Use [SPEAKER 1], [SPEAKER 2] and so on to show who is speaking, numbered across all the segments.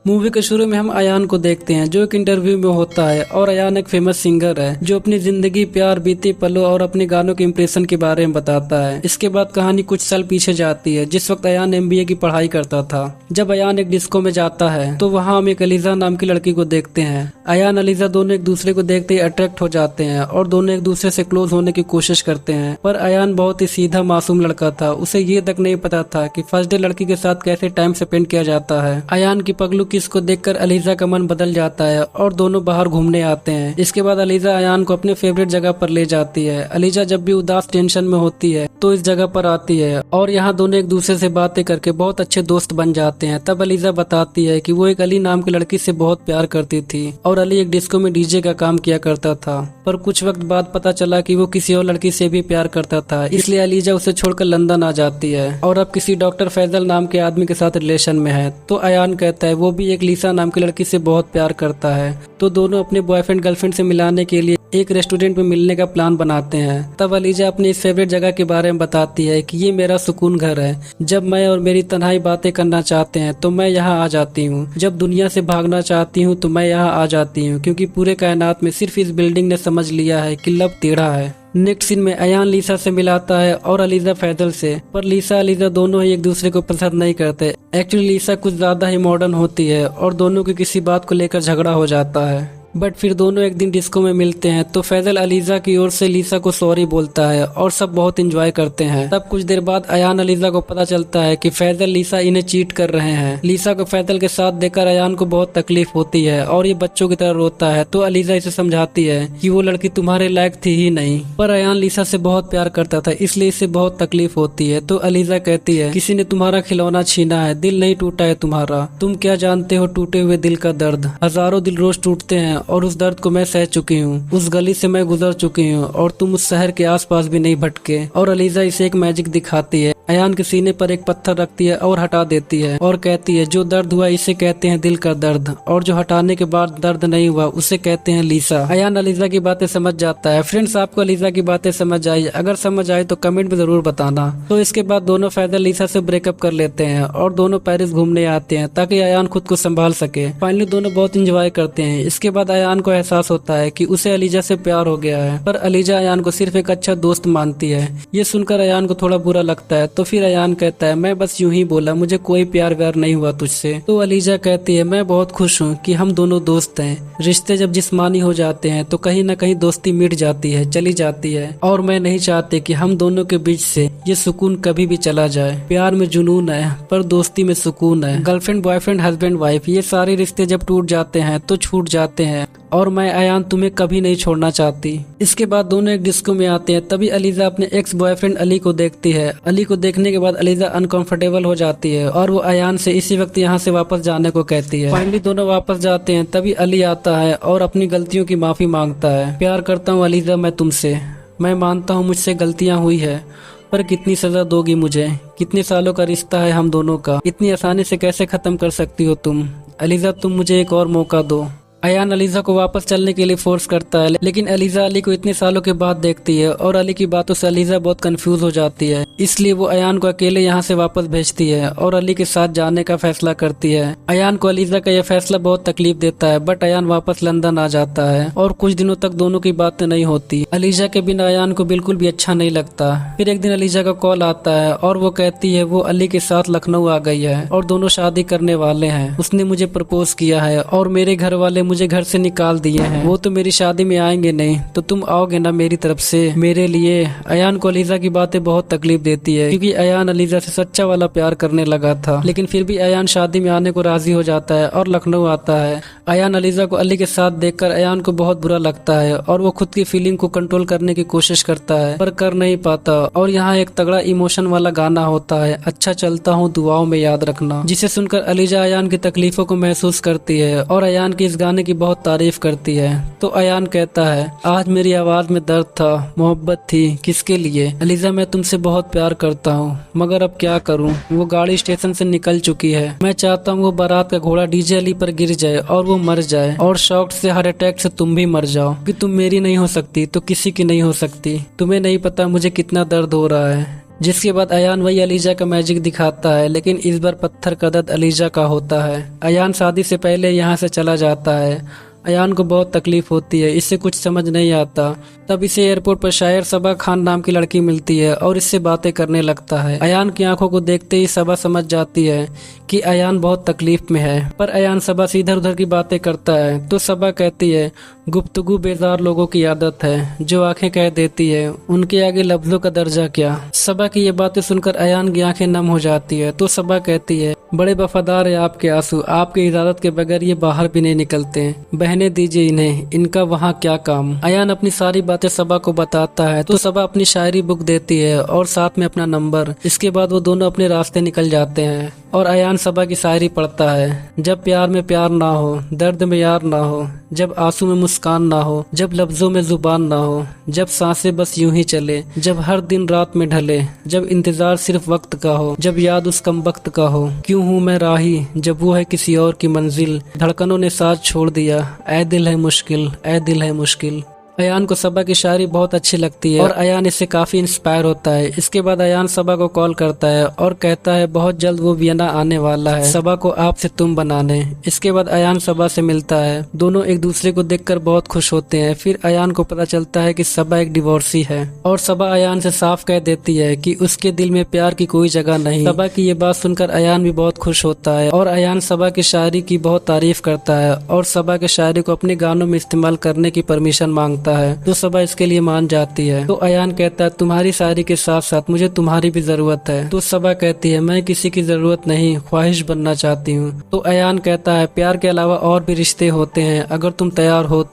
[SPEAKER 1] Movie के शुरू में हम अयान को देखते हैं जो एक इंटरव्यू में होता है और अयान एक फेमस सिंगर है जो अपनी जिंदगी, प्यार, बीते पलों और अपने गानों के इम्प्रेशन के बारे में बताता है। इसके बाद कहानी कुछ साल पीछे जाती है जिस वक्त अयान MBA की पढ़ाई करता था। जब अयान एक डिस्को में जाता है तो वहाँ हम एक अलीजा नाम की लड़की को देखते हैं। अयान अलीजा दोनों एक दूसरे को देखते ही अट्रैक्ट हो जाते हैं और दोनों एक दूसरे से क्लोज होने की कोशिश करते हैं। पर अयान बहुत ही सीधा मासूम लड़का था, उसे ये तक नहीं पता था कि फर्स्ट डे लड़की के साथ कैसे टाइम स्पेंड किया जाता है। अयान की पगलू किस को देखकर अलीजा का मन बदल जाता है और दोनों बाहर घूमने आते हैं। इसके बाद अलीजा अयान को अपने फेवरेट जगह पर ले जाती है। अलीजा जब भी उदास टेंशन में होती है तो इस जगह पर आती है और यहाँ दोनों एक दूसरे से बातें करके बहुत अच्छे दोस्त बन जाते हैं। तब अलीजा बताती है कि वो एक अली नाम की लड़की से बहुत प्यार करती थी और अली एक डिस्को में DJ का काम किया करता था। पर कुछ वक्त बाद पता चला कि वो किसी और लड़की से भी प्यार करता था, इसलिए अलीजा उसे छोड़कर लंदन आ जाती है और अब किसी डॉक्टर फैजल नाम के आदमी के साथ रिलेशन में है। तो अयान कहता है वो भी एक लीसा नाम की लड़की से बहुत प्यार करता है। तो दोनों अपने बॉयफ्रेंड गर्लफ्रेंड से मिलाने के लिए एक रेस्टोरेंट में मिलने का प्लान बनाते हैं। तब अलीजा अपनी इस फेवरेट जगह के बारे में बताती है कि ये मेरा सुकून घर है। जब मैं और मेरी तन्हाई बातें करना चाहते हैं तो मैं यहाँ आ जाती हूँ। जब दुनिया से भागना चाहती हूँ तो मैं यहाँ आ जाती हूँ, क्योंकि पूरे कायनात में सिर्फ इस बिल्डिंग ने समझ लिया है कि लब टेढ़ा है। नेक्स्ट सीन में अयान लीसा से मिलाता है और अलीजा फैजल से। पर लीसा अलीजा दोनों ही एक दूसरे को पसंद नहीं करते। एक्चुअली लीसा कुछ ज्यादा ही मॉडर्न होती है और दोनों की किसी बात को लेकर झगड़ा हो जाता है। बट फिर दोनों एक दिन डिस्को में मिलते हैं तो फैजल अलीजा की ओर से लीसा को सॉरी बोलता है और सब बहुत एंजॉय करते हैं। तब कुछ देर बाद अयान अलीजा को पता चलता है कि फैजल लीसा इन्हें चीट कर रहे हैं। लीसा को फैजल के साथ देखकर अयान को बहुत तकलीफ होती है और ये बच्चों की तरह रोता है। तो अलीजा इसे समझाती है कि वो लड़की तुम्हारे लायक थी ही नहीं। पर अयान लीसा से बहुत प्यार करता था, इसलिए इसे बहुत तकलीफ होती है। तो अलीजा कहती है किसी ने तुम्हारा खिलौना छीना है, दिल नहीं टूटा है तुम्हारा। तुम क्या जानते हो टूटे हुए दिल का दर्द। हजारों दिल रोज टूटते हैं और उस दर्द को मैं सह चुकी हूँ। उस गली से मैं गुजर चुकी हूँ और तुम उस शहर के आसपास भी नहीं भटके। और अलीजा इसे एक मैजिक दिखाती है। अयान के सीने पर एक पत्थर रखती है और हटा देती है और कहती है जो दर्द हुआ इसे कहते हैं दिल का दर्द, और जो हटाने के बाद दर्द नहीं हुआ उसे कहते हैं लीसा। अयान अलीजा की बातें समझ जाता है। फ्रेंड्स, आपको अलीजा की बातें समझ आई? अगर समझ आई तो कमेंट में जरूर बताना। तो इसके बाद दोनों फैजल लीसा से ब्रेकअप कर लेते हैं और दोनों पेरिस घूमने आते हैं ताकि अयान खुद को संभाल सके। फाइनली दोनों बहुत इंजॉय करते हैं। इसके बाद अयान को एहसास होता है कि उसे अलीजा से प्यार हो गया है, पर अलीजा अयान को सिर्फ एक अच्छा दोस्त मानती है। ये सुनकर अयान को थोड़ा बुरा लगता है। तो फिर अयान कहता है मैं बस यूं ही बोला, मुझे कोई प्यार व्यार नहीं हुआ तुझसे। तो अलीजा कहती है मैं बहुत खुश हूँ कि हम दोनों दोस्त हैं। रिश्ते जब जिस्मानी हो जाते हैं तो कहीं न कहीं दोस्ती मिट जाती है, चली जाती है, और मैं नहीं चाहती कि हम दोनों के बीच से ये सुकून कभी भी चला जाए। प्यार में जुनून है पर दोस्ती में सुकून है। गर्लफ्रेंड, बॉयफ्रेंड, हस्बैंड, वाइफ, ये सारे रिश्ते जब टूट जाते हैं तो छूट जाते हैं, और मैं अयान तुम्हें कभी नहीं छोड़ना चाहती। इसके बाद दोनों एक डिस्को में आते हैं। तभी अलीजा अपने एक्स बॉयफ्रेंड अली को देखती है। अली को देखने के बाद अलीजा अनकंफर्टेबल हो जाती है और वो अयान से इसी वक्त यहाँ से वापस जाने को कहती है। फाइनली दोनों वापस जाते हैं। तभी अली आता है और अपनी गलतियों की माफी मांगता है। प्यार करता हूँ अलीजा मैं तुमसे। मैं मानता हूँ मुझसे गलतियाँ हुई है, पर कितनी सजा दोगी मुझे? कितने सालों का रिश्ता है हम दोनों का, इतनी आसानी से कैसे खत्म कर सकती हो तुम? अलीजा तुम मुझे एक और मौका दो। अयान अलीजा को वापस चलने के लिए फोर्स करता है, लेकिन अलीजा अली को इतने सालों के बाद देखती है और अली की बातों से अलीजा बहुत कंफ्यूज हो जाती है। इसलिए वो अयान को अकेले यहाँ से वापस भेजती है और अली के साथ जाने का फैसला करती है। अयान को अलीजा का यह फैसला बहुत तकलीफ देता है, बट अयान वापस लंदन आ जाता है और कुछ दिनों तक दोनों की बातें नहीं होती। अलीजा के बिना अयान को बिल्कुल भी अच्छा नहीं लगता। फिर एक दिन अलीजा का कॉल आता है और वो कहती है वो अली के साथ लखनऊ आ गई है और दोनों शादी करने वाले हैं। उसने मुझे प्रपोज किया है और मेरे घर वाले मुझे घर से निकाल दिए हैं। वो तो मेरी शादी में आएंगे नहीं, तो तुम आओगे ना मेरी तरफ से मेरे लिए? अयान को अलीजा की बातें बहुत तकलीफ देती है, क्योंकि अयान अलीजा से सच्चा वाला प्यार करने लगा था। लेकिन फिर भी अयान शादी में आने को राजी हो जाता है और लखनऊ आता है। अयान अलीजा को अली के साथ देखकर अयान को बहुत बुरा लगता है और वो खुद की फीलिंग को कंट्रोल करने की कोशिश करता है, पर कर नहीं पाता। और यहाँ एक तगड़ा इमोशन वाला गाना होता है, अच्छा चलता हूँ दुआओं में याद रखना, जिसे सुनकर अलीजा अयान की तकलीफों को महसूस करती है और अयान की इस गाने की बहुत तारीफ करती है। तो अयान कहता है आज मेरी आवाज में दर्द था, मोहब्बत थी, किसके लिए? अलीजा मैं तुमसे बहुत प्यार करता हूँ, मगर अब क्या करूँ? वो गाड़ी स्टेशन से निकल चुकी है। मैं चाहता हूँ वो बारात का घोड़ा DJ अली पर गिर जाए और वो मर जाए, और शॉक से हार्ट अटैक से तुम भी मर जाओ, कि तुम मेरी नहीं हो सकती तो किसी की नहीं हो सकती। तुम्हें नहीं पता मुझे कितना दर्द हो रहा है। जिसके बाद अयान वही अलीजा का मैजिक दिखाता है, लेकिन इस बार पत्थर का दर्द अलीजा का होता है। अयान शादी से पहले यहाँ से चला जाता है। अयान को बहुत तकलीफ होती है, इससे कुछ समझ नहीं आता। तब इसे एयरपोर्ट पर शायर सबा खान नाम की लड़की मिलती है और इससे बातें करने लगता है। अयान की आंखों को देखते ही सबा समझ जाती है कि अयान बहुत तकलीफ में है, पर अयान सबा से इधर उधर की बातें करता है तो सबा कहती है गुफ्तगू बेजार लोगों की आदत है, जो आंखें कह देती है उनके आगे लफ्जों का दर्जा क्या। सबा की ये बातें सुनकर अयान की आंखें नम हो जाती है तो सबा कहती है बड़े वफादार है आपके आंसू, आपकी इजाजत के बगैर ये बाहर भी नहीं निकलते, बहने दीजिए इन्हें, इनका वहाँ क्या काम। अयान अपनी सारी बातें सबा को बताता है तो सबा अपनी शायरी बुक देती है और साथ में अपना नंबर। इसके बाद वो दोनों अपने रास्ते निकल जाते हैं और अयान सबा की शायरी पढ़ता है। जब प्यार में प्यार ना हो, दर्द में यार ना हो, जब आंसू में मुस्कान ना हो, जब लफ्जों में जुबान ना हो, जब सांसें बस यूं ही चले, जब हर दिन रात में ढले, जब इंतजार सिर्फ वक्त का हो, जब याद उस कम वक्त का हो, क्यों हूँ मैं राही जब वो है किसी और की मंजिल, धड़कनों ने साथ छोड़ दिया, ऐ दिल है मुश्किल, ऐ दिल है मुश्किल। अयान को सबा की शायरी बहुत अच्छी लगती है और अयान इससे काफी इंस्पायर होता है। इसके बाद अयान सबा को कॉल करता है और कहता है बहुत जल्द वो वियना आने वाला है सबा को आपसे तुम बनाने। इसके बाद अयान सबा से मिलता है, दोनों एक दूसरे को देखकर बहुत खुश होते हैं। फिर अयान को पता चलता है कि सबा एक डिवोर्सी है और सबा अयान से साफ कह देती है कि उसके दिल में प्यार की कोई जगह नहीं। सबा की ये बात सुनकर अयान भी बहुत खुश होता है और अयान सबा की शायरी की बहुत तारीफ करता है और सबा के शायरी को अपने गानों में इस्तेमाल करने की परमिशन मांगता है तो सबा इसके लिए मान जाती है। तो अयान कहता है तुम्हारी शायरी के साथ साथ मुझे तुम्हारी भी जरूरत है। तो सबा कहती है मैं किसी की जरूरत नहीं, ख्वाहिश बनना चाहती हूँ। तो अयान कहता है प्यार के अलावा और भी रिश्ते होते हैं, अगर तुम तैयार हो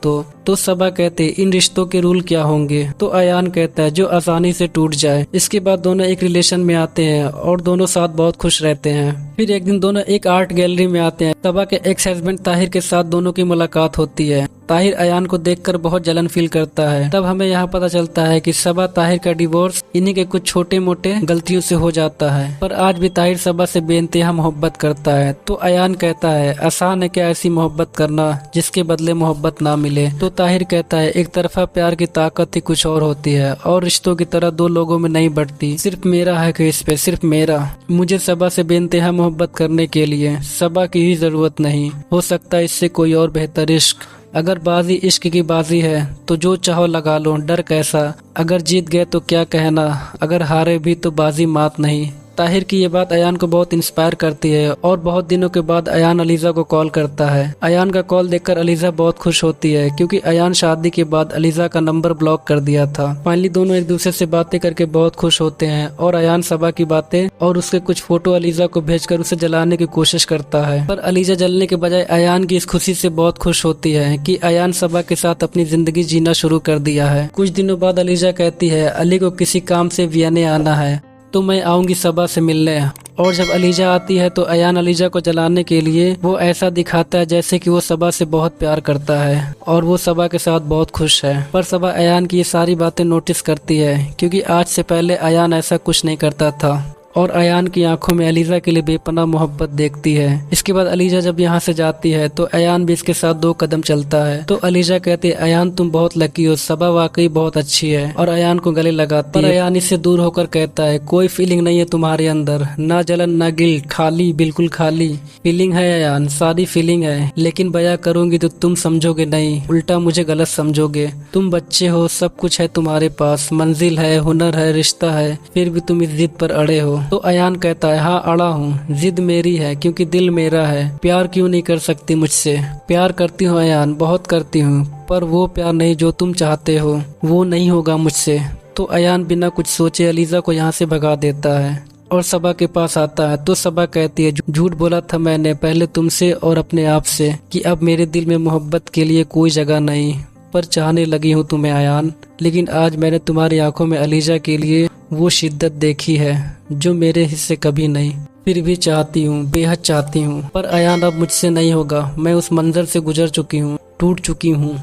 [SPEAKER 1] तो सबा कहते इन रिश्तों के रूल क्या होंगे। तो अयान कहता है जो आसानी से टूट जाए। इसके बाद दोनों एक रिलेशन में आते हैं और दोनों साथ बहुत खुश रहते हैं। फिर एक दिन दोनों एक आर्ट गैलरी में आते हैं। सबा के एक्स हस्बैंड ताहिर के साथ दोनों की मुलाकात होती है। ताहिर अयान को देखकर बहुत जलन फील करता है। तब हमें यहाँ पता चलता है कि सबा ताहिर का डिवोर्स इन्हीं के कुछ छोटे मोटे गलतियों से हो जाता है, पर आज भी ताहिर सबा से बेइंतहा मोहब्बत करता है। तो अयान कहता है आसान है क्या ऐसी मोहब्बत करना जिसके बदले मोहब्बत ना मिले। तो ताहिर कहता है एक तरफा प्यार की ताकत ही कुछ और होती है और रिश्तों की तरह दो लोगों में नहीं बढ़ती, सिर्फ मेरा है कि इस पे सिर्फ मेरा। मुझे सबा से बेइंतहा मोहब्बत करने के लिए सबा की ही जरूरत नहीं, हो सकता है इससे कोई और बेहतर इश्क। अगर बाजी इश्क की बाजी है तो जो चाहो लगा लो, डर कैसा, अगर जीत गए तो क्या कहना, अगर हारे भी तो बाजी मात नहीं। ताहिर की ये बात अयान को बहुत इंस्पायर करती है और बहुत दिनों के बाद अयान अलीजा को कॉल करता है। अयान का कॉल देखकर अलीजा बहुत खुश होती है क्योंकि अयान शादी के बाद अलीजा का नंबर ब्लॉक कर दिया था। फाइनली दोनों एक दूसरे से बातें करके बहुत खुश होते हैं और अयान सबा की बातें और उसके कुछ फोटो अलीजा को भेजकर उसे जलाने की कोशिश करता है, पर अलीजा जलने के बजाय अयान की इस खुशी से बहुत खुश होती है कि अयान सबा के साथ अपनी जिंदगी जीना शुरू कर दिया है। कुछ दिनों बाद अलीजा कहती है अली को किसी काम से वियने आना है तो मैं आऊंगी सबा से मिलने। और जब अलीजा आती है तो अयान अलीजा को जलाने के लिए वो ऐसा दिखाता है जैसे कि वो सबा से बहुत प्यार करता है और वो सबा के साथ बहुत खुश है। पर सबा अयान की ये सारी बातें नोटिस करती है क्योंकि आज से पहले अयान ऐसा कुछ नहीं करता था और अयान की आंखों में अलीजा के लिए बेपनाह मोहब्बत देखती है। इसके बाद अलीजा जब यहाँ से जाती है तो अयान भी इसके साथ 2 कदम चलता है। तो अलीजा कहती है अयान तुम बहुत लकी हो, सबा वाकई बहुत अच्छी है, और अयान को गले लगाती है। पर अयान इससे दूर होकर कहता है कोई फीलिंग नहीं है तुम्हारे अंदर, ना जलन ना गिल्ट, खाली बिल्कुल खाली। फीलिंग है अयान, सारी फीलिंग है, लेकिन बयां करूंगी तो तुम समझोगे नहीं, उल्टा मुझे गलत समझोगे। तुम बच्चे हो, सब कुछ है तुम्हारे पास, मंजिल है, हुनर है, रिश्ता है, फिर भी तुम इस जिद पर अड़े हो। तो अयान कहता है हाँ अड़ा हूँ, जिद मेरी है क्योंकि दिल मेरा है, प्यार क्यों नहीं कर सकती मुझसे। प्यार करती हूँ अयान, बहुत करती हूँ, पर वो प्यार नहीं जो तुम चाहते हो, वो नहीं होगा मुझसे। तो अयान बिना कुछ सोचे अलीजा को यहाँ से भगा देता है और सबा के पास आता है। तो सबा कहती है झूठ बोला था मैंने पहले तुमसे और अपने आप से कि अब मेरे दिल में मोहब्बत के लिए कोई जगह नहीं, पर चाहने लगी हूँ तुम्हें अयान। लेकिन आज मैंने तुम्हारी आंखों में अलीजा के लिए वो शिद्दत देखी है जो मेरे हिस्से कभी नहीं, फिर भी चाहती हूँ, बेहद चाहती हूँ। पर अयान अब मुझसे नहीं होगा, मैं उस मंजर से गुजर चुकी हूँ, टूट चुकी हूँ।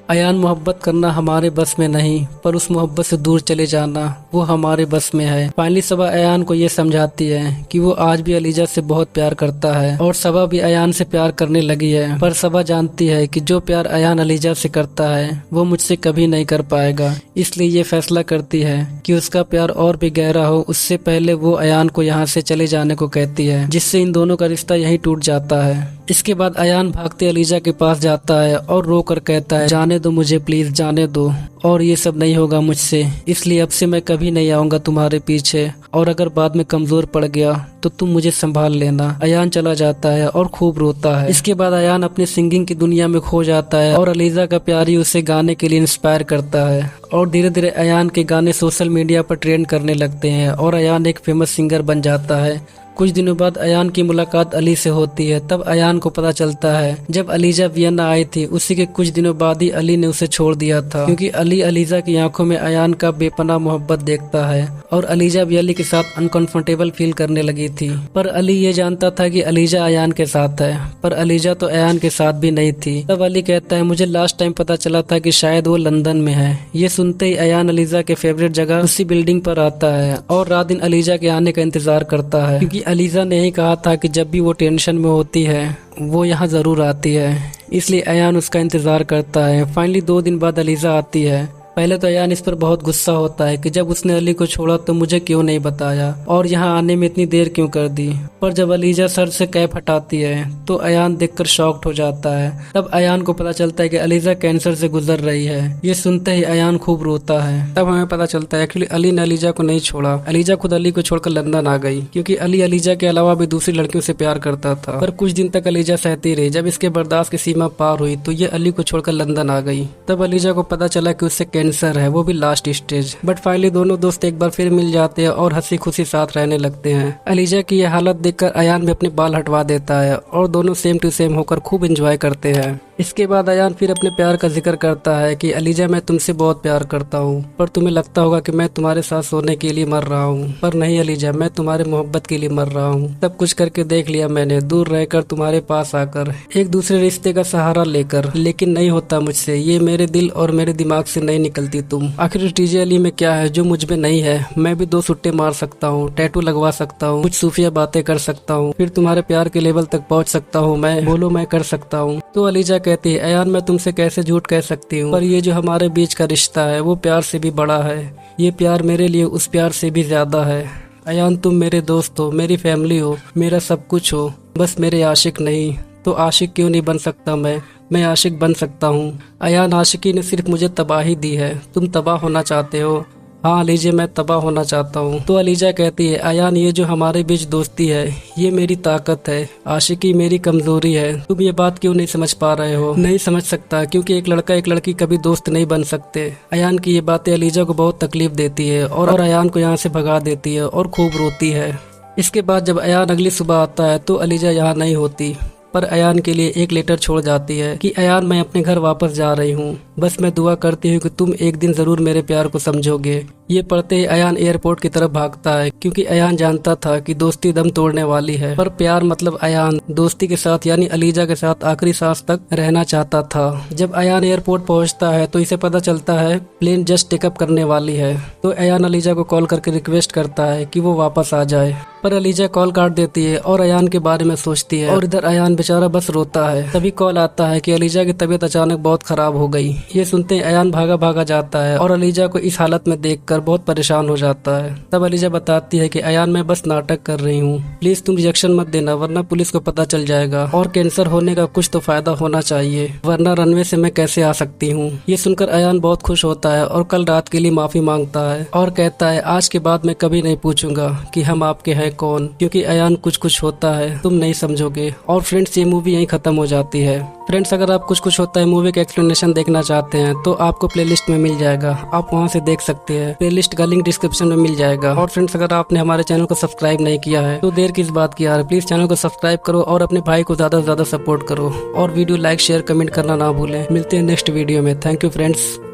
[SPEAKER 1] अयान, मोहब्बत करना हमारे बस में नहीं, पर उस मोहब्बत से दूर चले जाना वो हमारे बस में है। फाइनली सबा अयान को ये समझाती है कि वो आज भी अलीजा से बहुत प्यार करता है और सबा भी अयान से प्यार करने लगी है। पर सबा जानती है कि जो प्यार अयान अलीजा से करता है वो मुझसे कभी नहीं कर पाएगा, इसलिए ये फैसला करती है कि उसका प्यार और भी गहरा हो उससे पहले वो अयान को यहाँ से चले जाने को कहती है, जिससे इन दोनों का रिश्ता यहीं टूट जाता है। इसके बाद अयान भागते अलीजा के पास जाता है और रो कर कहता है, जाने दो मुझे, प्लीज जाने दो, और ये सब नहीं होगा मुझसे, इसलिए अब से मैं कभी नहीं आऊंगा तुम्हारे पीछे, और अगर बाद में कमजोर पड़ गया तो तुम मुझे संभाल लेना। अयान चला जाता है और खूब रोता है। इसके बाद अयान अपनी सिंगिंग की दुनिया में खो जाता है और अलीजा का प्यार ही उसे गाने के लिए इंस्पायर करता है, और धीरे धीरे अयान के गाने सोशल मीडिया पर ट्रेंड करने लगते हैं और अयान एक फेमस सिंगर बन जाता है। कुछ दिनों बाद अयान की मुलाकात अली से होती है। तब अयान को पता चलता है जब अलीजा वियना आई थी उसी के कुछ दिनों बाद ही अली ने उसे छोड़ दिया था, क्योंकि अली अलीजा की आंखों में अयान का बेपनाह मोहब्बत देखता है और अलीजा भी अली के साथ अनकंफर्टेबल फील करने लगी थी। पर अली ये जानता था कि अलीजा अयान के साथ है, पर अलीजा तो अयान के साथ भी नहीं थी। तब अली कहता है, मुझे लास्ट टाइम पता चला था कि शायद वो लंदन में है। ये सुनते ही अयान अलीजा के फेवरेट जगह उसी बिल्डिंग पर आता है और रात दिन अलीजा के आने का इंतजार करता है, क्योंकि अलीजा ने ही कहा था कि जब भी वो टेंशन में होती है वो यहाँ जरूर आती है, इसलिए अयान उसका इंतजार करता है। फाइनली 2 दिन बाद अलीजा आती है। पहले तो अयान इस पर बहुत गुस्सा होता है कि जब उसने अली को छोड़ा तो मुझे क्यों नहीं बताया और यहाँ आने में इतनी देर क्यों कर दी। पर जब अलीजा सर से कैप हटाती है तो अयान देखकर शॉक्ड हो जाता है। तब अयान को पता चलता है कि अलीजा कैंसर से गुजर रही है। ये सुनते ही अयान खूब रोता है। तब हमें पता चलता है एक्चुअली अली ने अलीजा को नहीं छोड़ा, अलीजा खुद अली को छोड़कर लंदन आ गई, क्योंकि अली अलीजा के अलावा भी दूसरी लड़कियों से प्यार करता था। पर कुछ दिन तक अलीजा सहती रही। जब इसके बर्दाश्त की सीमा पार हुई तो ये अली को छोड़कर लंदन आ गई। तब अलीजा को पता चला कि उससे कैंसर है, वो भी लास्ट स्टेज। बट फाइनली दोनों दोस्त एक बार फिर मिल जाते हैं और हंसी खुशी साथ रहने लगते हैं। अलीजा की यह हालत देखकर अयान भी अपने बाल हटवा देता है और दोनों सेम टू सेम होकर खूब एंजॉय करते हैं। इसके बाद अयान फिर अपने प्यार का जिक्र करता है कि अलीजा, मैं तुमसे बहुत प्यार करता हूँ, पर तुम्हें लगता होगा कि मैं तुम्हारे साथ सोने के लिए मर रहा हूँ, पर नहीं अलीजा, मैं तुम्हारे मोहब्बत के लिए मर रहा हूँ। सब कुछ करके देख लिया मैंने, दूर रहकर तुम्हारे पास आकर, एक दूसरे रिश्ते का सहारा लेकर, लेकिन नहीं होता मुझसे। ये मेरे दिल और मेरे दिमाग से नहीं निकलती तुम। आखिर टीजे अली में क्या है जो मुझ में नहीं है? मैं भी 2 सुट्टे मार सकता हूँ, टैटू लगवा सकता हूँ, कुछ सूफिया बातें कर सकता हूँ, फिर तुम्हारे प्यार के लेवल तक पहुँच सकता हूँ मैं, बोलो मैं कर सकता हूँ। तो अलीजा कहती है, अयान मैं तुमसे कैसे झूठ कह सकती हूँ, पर ये जो हमारे बीच का रिश्ता है वो प्यार से भी बड़ा है। ये प्यार मेरे लिए उस प्यार से भी ज्यादा है। अयान तुम मेरे दोस्त हो, मेरी फैमिली हो, मेरा सब कुछ हो, बस मेरे आशिक नहीं। तो आशिक क्यों नहीं बन सकता मैं आशिक बन सकता हूँ। अयान, आशिकी ने सिर्फ मुझे तबाही दी है, तुम तबाह होना चाहते हो। हाँ अलीजा, मैं तबाह होना चाहता हूँ। तो अलीजा कहती है, अयान ये जो हमारे बीच दोस्ती है ये मेरी ताकत है, आशिकी मेरी कमजोरी है। तुम ये बात क्यों नहीं समझ पा रहे हो? नहीं समझ सकता, क्योंकि एक लड़का एक लड़की कभी दोस्त नहीं बन सकते। अयान की ये बातें अलीजा को बहुत तकलीफ देती है और अयान को यहाँ से भगा देती है और खूब रोती है। इसके बाद जब अयान अगली सुबह आता है तो अलीजा यहाँ नहीं होती, पर अयान के लिए एक लेटर छोड़ जाती है कि अयान मैं अपने घर वापस जा रही हूँ, बस मैं दुआ करती हूँ कि तुम एक दिन जरूर मेरे प्यार को समझोगे। ये पढ़ते ही अयान एयरपोर्ट की तरफ भागता है, क्योंकि अयान जानता था कि दोस्ती दम तोड़ने वाली है, पर प्यार मतलब अयान दोस्ती के साथ यानी अलीजा के साथ आखिरी सांस तक रहना चाहता था। जब अयान एयरपोर्ट पहुंचता है तो इसे पता चलता है प्लेन जस्ट टेकअप करने वाली है। तो अयान अलीजा को कॉल करके रिक्वेस्ट करता है कि वो वापस आ जाए, पर अलीजा कॉल काट देती है और अयान के बारे में सोचती है, और इधर अयान बेचारा बस रोता है। तभी कॉल आता है कि अलीजा की तबीयत अचानक बहुत खराब हो गई। ये सुनते ही अयान भागा भागा जाता है और अलीजा को इस हालत में देखकर बहुत परेशान हो जाता है। तब अलीजा बताती है कि अयान मैं बस नाटक कर रही हूँ, प्लीज तुम रिएक्शन मत देना वरना पुलिस को पता चल जाएगा, और कैंसर होने का कुछ तो फायदा होना चाहिए, वरना रनवे से मैं कैसे आ सकती हूँ। ये सुनकर अयान बहुत खुश होता है और कल रात के लिए माफी मांगता है और कहता है आज के बाद मैं कभी नहीं पूछूंगा कि हम आपके हैं कौन, क्योंकि अयान कुछ होता है तुम नहीं समझोगे। और फ्रेंड्स ये मूवी यहीं खत्म हो जाती है। फ्रेंड्स अगर आप कुछ होता है मूवी का एक्सप्लेनेशन देखना चाहते हैं तो आपको प्लेलिस्ट में मिल जाएगा, आप वहां से देख सकते हैं। प्लेलिस्ट का लिंक डिस्क्रिप्शन में मिल जाएगा। और फ्रेंड्स अगर आपने हमारे चैनल को सब्सक्राइब नहीं किया है तो देर किस बात की यार, प्लीज चैनल को सब्सक्राइब करो और अपने भाई को ज्यादा से ज्यादा सपोर्ट करो, और वीडियो लाइक शेयर कमेंट करना ना भूलें। मिलते हैं नेक्स्ट वीडियो में। Thank you friends.